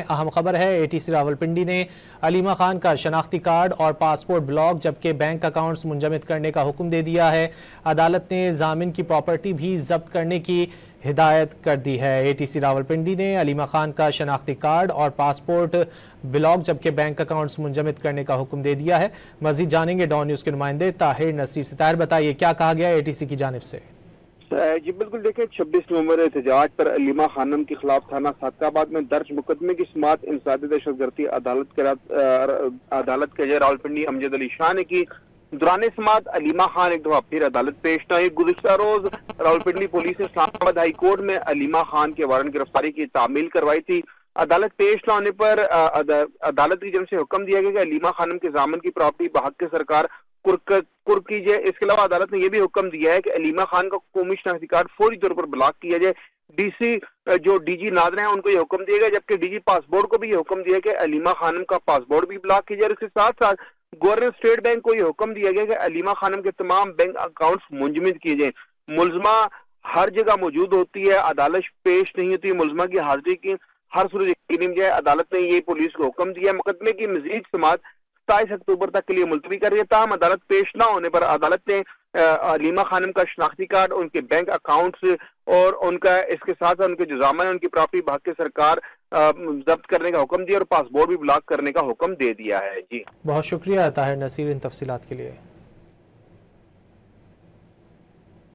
اہم خبر ہے، اے ٹی سی راولپنڈی نے علیمہ خان کا شناختی کارڈ اور پاسپورٹ بلاک جبکہ بینک اکاؤنٹس منجمد کرنے کا حکم دے دیا ہے۔ عدالت نے ضامن کی پراپرٹی بھی ضبط کرنے کی ہدایت کر دی ہے۔ اے ٹی سی راولپنڈی نے علیمہ خان کا شناختی کارڈ اور پاسپورٹ بلاک جبکہ بینک اکاؤنٹس منجمد کرنے کا حکم دے دیا ہے۔ مزید جانیں گے ڈان نیوز کے نمائندے طاہر نصیر سے۔ طاہر بتائیے کیا کہا گیا اے ٹی سی کی جانب سے؟ جی بالکل، دیکھیں 26 نومبر احتجاج پر علیمہ خانم کے خلاف تھانہ صادقہ آباد میں درج مقدمے کی سماعت انسداد دہشت گردی عدالت کے جج راولپنڈی امجد علی شاہ نے کی۔ دوران سماعت علیمہ خان ایک دفعہ پھر عدالت پیش نہ ہوئی۔ گزشتہ روز راولپنڈی پولیس نے اسلام آباد ہائی کورٹ میں علیمہ خان کے وارنٹ گرفتاری کی تعمیل کروائی تھی۔ عدالت پیش نہ ہونے پر عدالت کی جانب سے حکم دیا گیا کہ علیمہ خانم کے ضامن کی پراپرٹی بحق سرکار کر کیجئے۔ اس کے علاوہ عدالت نے یہ بھی حکم دیا ہے کہ علیمہ خان کا قومی شناختی کارڈ فوری طور پر بلاک کیا جائے۔ ڈی جی ناظر ہیں ان کو یہ حکم دیا گیا، جبکہ ڈی جی پاسپورٹ کو بھی یہ حکم دیا کہ علیمہ خانم کا پاسپورٹ بھی بلاک کیا جائے۔ اور اس کے ساتھ ساتھ گورنر اسٹیٹ بینک کو یہ حکم دیا گیا کہ علیمہ خانم کے تمام بینک اکاؤنٹس منجمد کیے جائیں۔ ملزمہ ہر جگہ موجود ہوتی ہے، عدالت پیش نہیں ہوتی، ملزمہ کی حاضری کی ہر صورت یقینی بنائے۔ عدالت نے یہ پولیس کو حکم دیا ہے۔ مقدمے کی مزید سماعت 27 اکتوبر تک کے لیے ملتوی کر رہی ہے۔ تاہم عدالت پیش نہ ہونے پر عدالت نے علیمہ خانم کا شناختی کارڈ، ان کے بینک اکاؤنٹس اور ان کا اس کے ساتھ ان کے جو ضامن ان کی پراپرٹی بحق سرکار ضبط کرنے کا حکم دیا اور پاسپورٹ بھی بلاک کرنے کا حکم دے دیا ہے۔ جی بہت شکریہ طاہر نصیر ان تفصیلات کے لیے۔